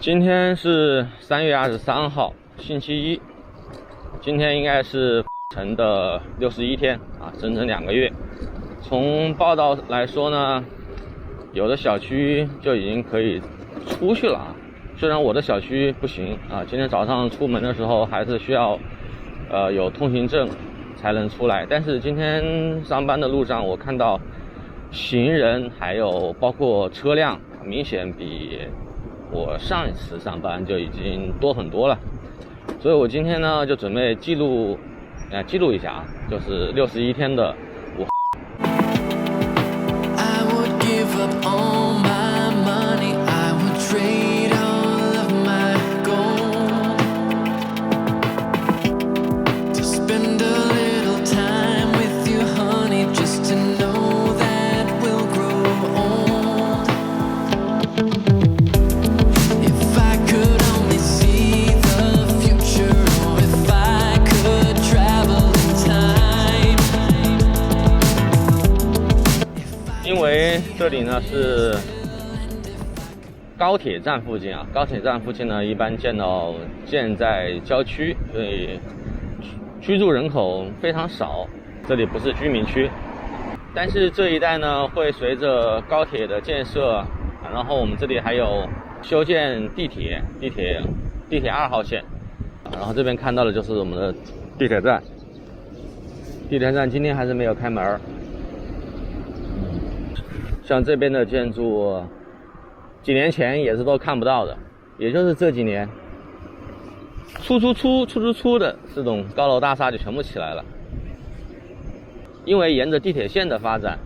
今天是3月23号，星期一。今天应该是城的61天啊，整整2个月。从报道来说呢，有的小区就已经可以出去了啊。虽然我的小区不行啊，今天早上出门的时候还是需要有通行证才能出来。但是今天上班的路上，我看到行人还有包括车辆，明显比我上一次上班就已经多很多了。所以我今天呢就准备记录一下啊，就是61天的武汉。因为这里呢是高铁站附近啊，高铁站附近呢一般建在郊区，所以居住人口非常少，这里不是居民区。但是这一带呢会随着高铁的建设，然后我们这里还有修建地铁2号线，然后这边看到的就是我们的地铁站。地铁站今天还是没有开门。像这边的建筑，几年前也是都看不到的，也就是这几年，出的这种高楼大厦就全部起来了。因为沿着地铁线的发展，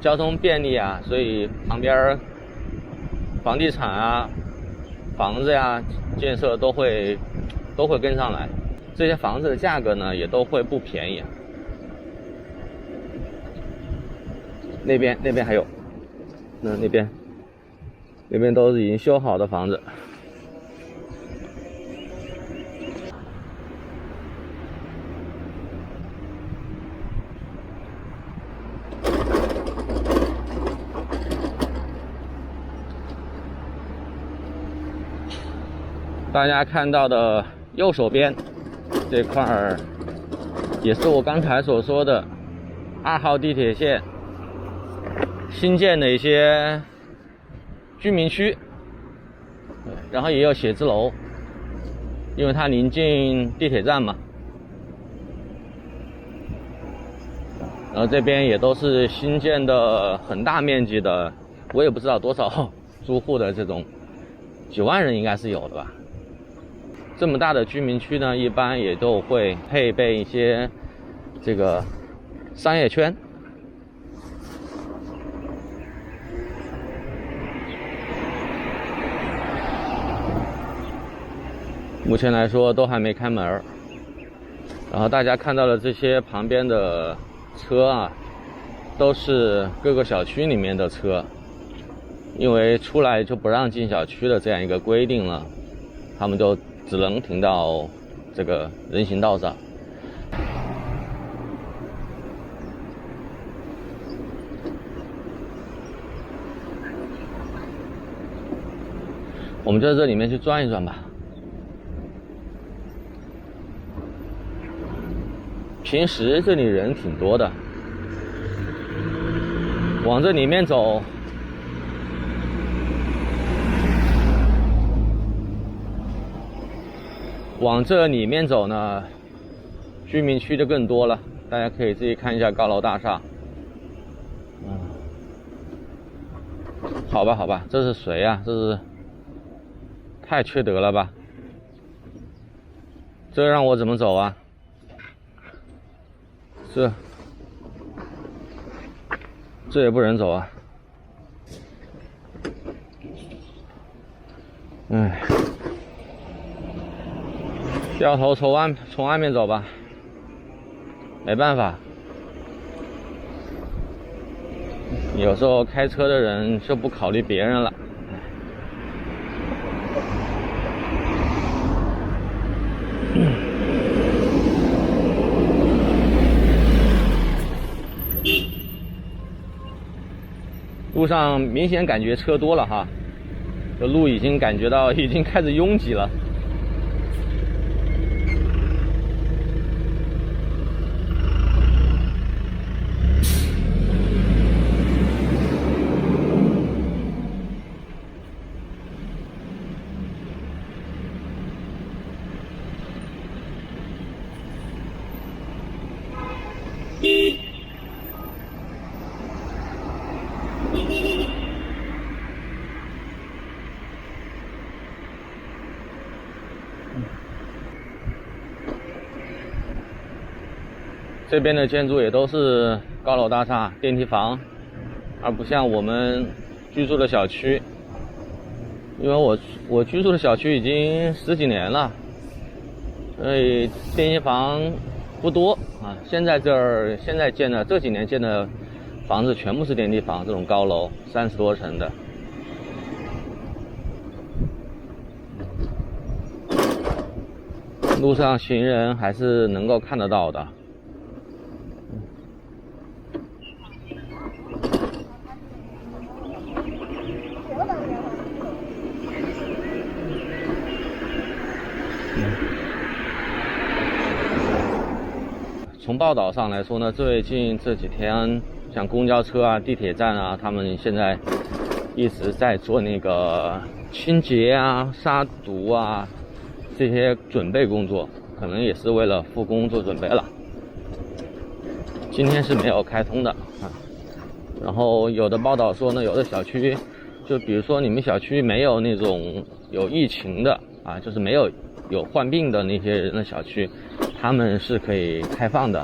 交通便利啊，所以旁边房地产啊、房子呀、建设都会跟上来，这些房子的价格呢也都会不便宜。那边还有。那边都是已经修好的房子。大家看到的右手边这块儿，也是我刚才所说的2号地铁线新建的一些居民区，然后也有写字楼，因为它临近地铁站嘛。然后这边也都是新建的很大面积的，我也不知道多少租户的这种，几万人应该是有的吧。这么大的居民区呢，一般也都会配备一些这个商业圈。目前来说都还没开门，然后大家看到的这些旁边的车啊，都是各个小区里面的车，因为出来就不让进小区的这样一个规定了，他们就只能停到这个人行道上。我们就在这里面去转一转吧。平时这里人挺多的，往这里面走，呢，居民区就更多了。大家可以自己看一下高楼大厦。好吧，这是谁呀？这是太缺德了吧？这让我怎么走啊？这也不能走啊！掉头从外面走吧，没办法。有时候开车的人就不考虑别人了。路上明显感觉车多了哈，这路已经感觉到已经开始拥挤了。这边的建筑也都是高楼大厦、电梯房，而不像我们居住的小区。因为我居住的小区已经10几年了，所以电梯房不多啊。现在建的这几年建的房子全部是电梯房，这种高楼30多层的。路上行人还是能够看得到的。从报道上来说呢，最近这几天，像公交车啊、地铁站啊，他们现在一直在做那个清洁啊、杀毒啊这些准备工作，可能也是为了复工做准备了。今天是没有开通的啊。然后有的报道说呢，有的小区，就比如说你们小区没有那种有疫情的啊，就是没有患病的那些人的小区，他们是可以开放的。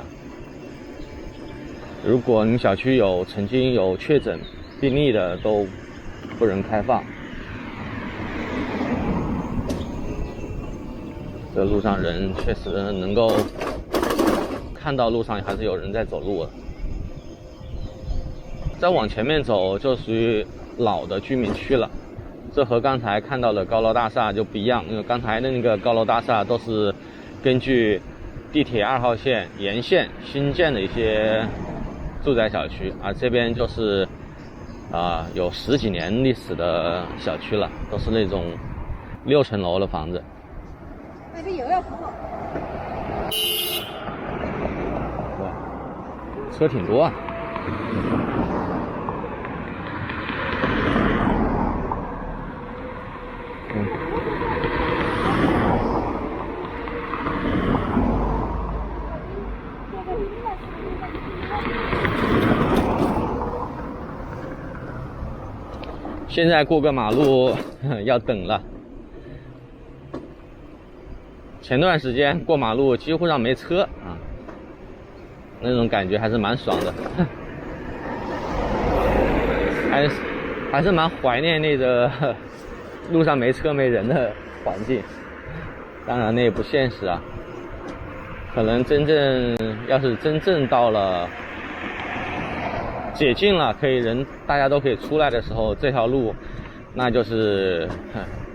如果你们小区曾经有确诊病例的，都不能开放。这路上人确实能够看到，路上还是有人在走路的。再往前面走就属于老的居民区了，这和刚才看到的高楼大厦就不一样，因为刚才的那个高楼大厦都是根据地铁2号线沿线新建的一些住宅小区，而这边就是有10几年历史的小区了，都是那种6层楼的房子。那这油要补好。哇，车挺多啊。现在过个马路要等了。前段时间过马路几乎上没车啊，那种感觉还是蛮爽的。还是蛮怀念那个路上没车没人的环境。当然那也不现实啊，可能要是真正到了解禁了，大家都可以出来的时候，这条路那就是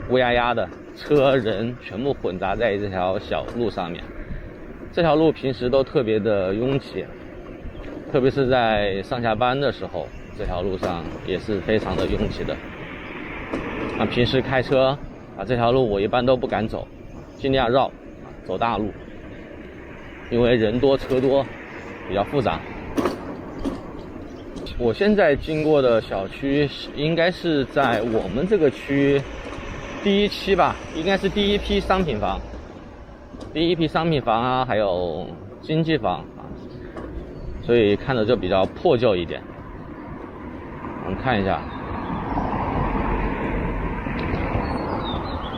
乌压压的，车人全部混杂在这条小路上面。这条路平时都特别的拥挤，特别是在上下班的时候，这条路上也是非常的拥挤的。平时开车这条路我一般都不敢走，尽量绕走大路，因为人多车多，比较复杂。我现在经过的小区应该是在我们这个区第一期吧，应该是第一批商品房啊，还有经济房啊，所以看着就比较破旧一点。我们看一下，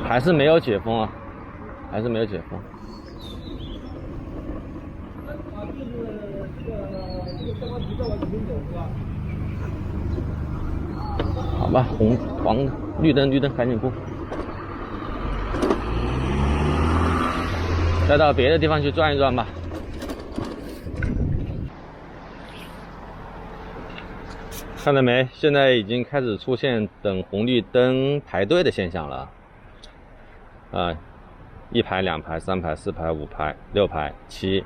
还是没有解封啊，还是没有解封。好吧，黄绿灯，赶紧过。再到别的地方去转一转吧。看到没？现在已经开始出现等红绿灯排队的现象了。1排、2排、3排、4排、5排、6排、7，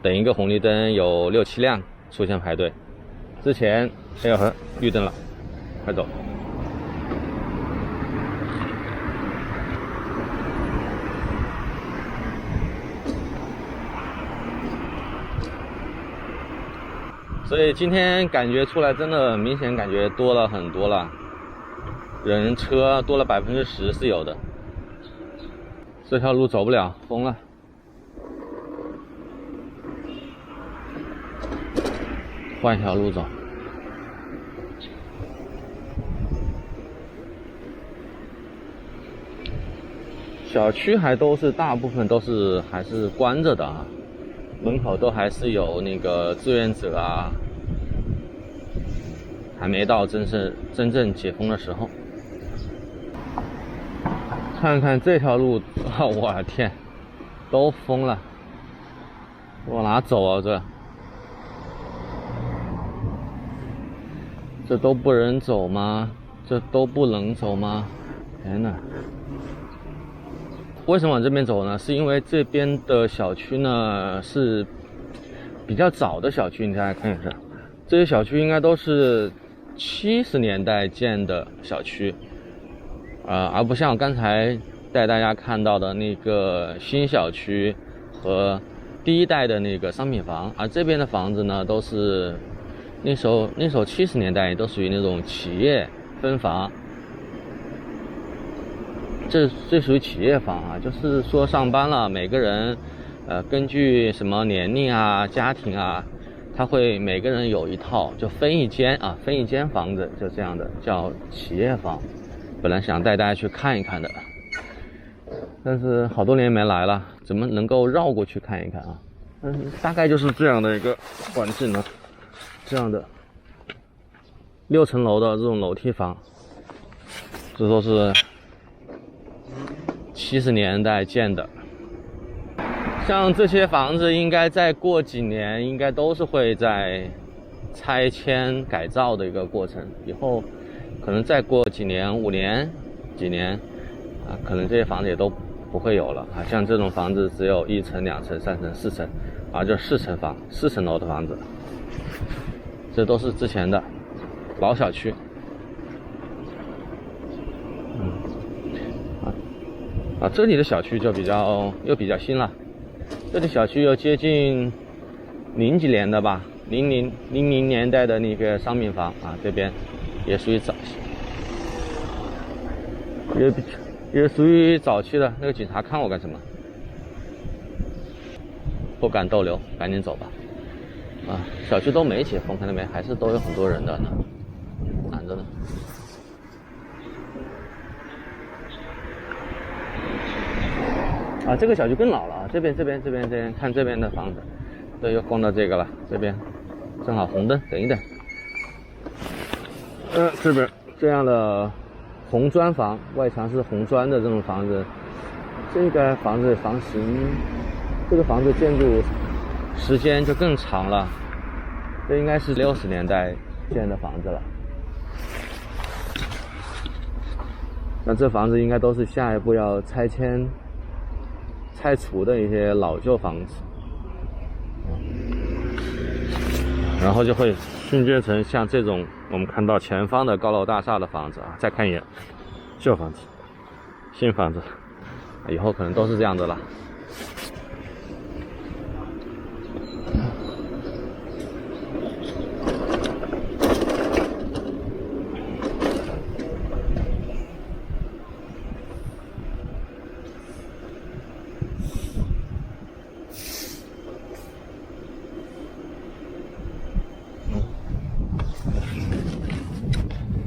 等一个红绿灯有6、7辆出现排队。之前绿灯了，快走。所以今天感觉出来真的明显感觉多了很多了，人车多了10%是有的。这条路走不了，封了。换一条路走。小区还都是大部分都是还是关着的啊，门口都还是有那个志愿者啊，还没到真正解封的时候。看看这条路，我的天，都封了，往哪走啊？这都不能走吗？这都不能走吗？天哪！为什么往这边走呢？是因为这边的小区呢是比较早的小区，你大家看一下，这些小区应该都是70年代建的小区，而不像刚才带大家看到的那个新小区和第一代的那个商品房，而这边的房子呢都是那时候70年代都属于那种企业分房。这属于企业房啊，就是说上班了，每个人，根据什么年龄啊、家庭啊，他会每个人有一套，就分一间房子，就这样的叫企业房。本来想带大家去看一看的，但是好多年没来了，怎么能够绕过去看一看啊？大概就是这样的一个环境呢，这样的6层楼的这种楼梯房，这都是70年代建的。像这些房子应该再过几年应该都是会在拆迁改造的一个过程，以后可能再过几年5年几年啊，可能这些房子也都不会有了啊。像这种房子只有1层2层3层4层啊，就4层楼的房子，这都是之前的老小区。这里的小区就又比较新了，这里小区又接近00几年的吧，00年代的那个商品房啊，这边也属于也属于早期的。那个警察看我干什么？不敢逗留，赶紧走吧。小区都没解封，看到没？还是都有很多人的呢，拦着呢。这个小区更老了啊！这边，看这边的房子，对，又逛到这个了。这边正好红灯，等一等。这边这样的红砖房，外墙是红砖的这种房子，这个房子房型，这个房子建筑时间就更长了，这应该是60年代建的房子了。那这房子应该都是下一步要拆除的一些老旧房子，然后就会拼接成像这种我们看到前方的高楼大厦的房子啊。再看一眼旧房子、新房子，以后可能都是这样的了。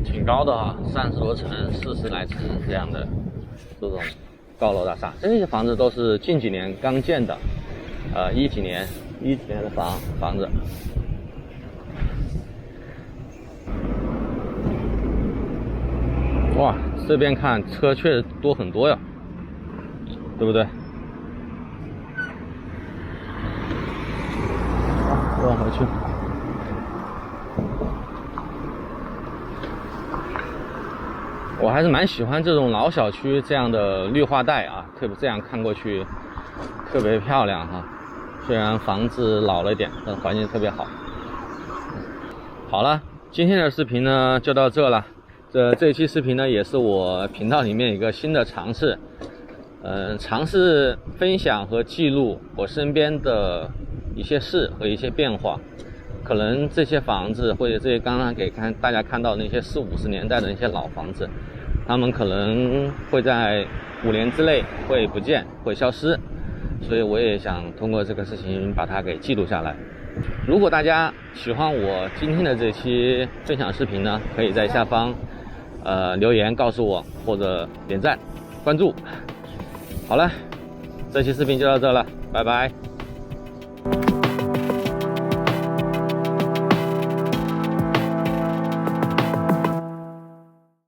挺高的啊，30多层、40来层这样的这种高楼大厦，这些房子都是近几年刚建的，10几年的房子。哇，这边看车确实多很多呀，对不对？往回去。我还是蛮喜欢这种老小区这样的绿化带啊，特别这样看过去特别漂亮哈。虽然房子老了一点，但环境特别好。好了，今天的视频呢就到这了。这一期视频呢也是我频道里面一个新的尝试，尝试分享和记录我身边的一些事和一些变化。可能这些房子或者这些刚刚大家看到那些40、50年代的那些老房子，他们可能会在5年之内会不见，会消失，所以我也想通过这个事情把它给记录下来。如果大家喜欢我今天的这期分享视频呢，可以在下方留言告诉我，或者点赞关注。好了，这期视频就到这了，拜拜。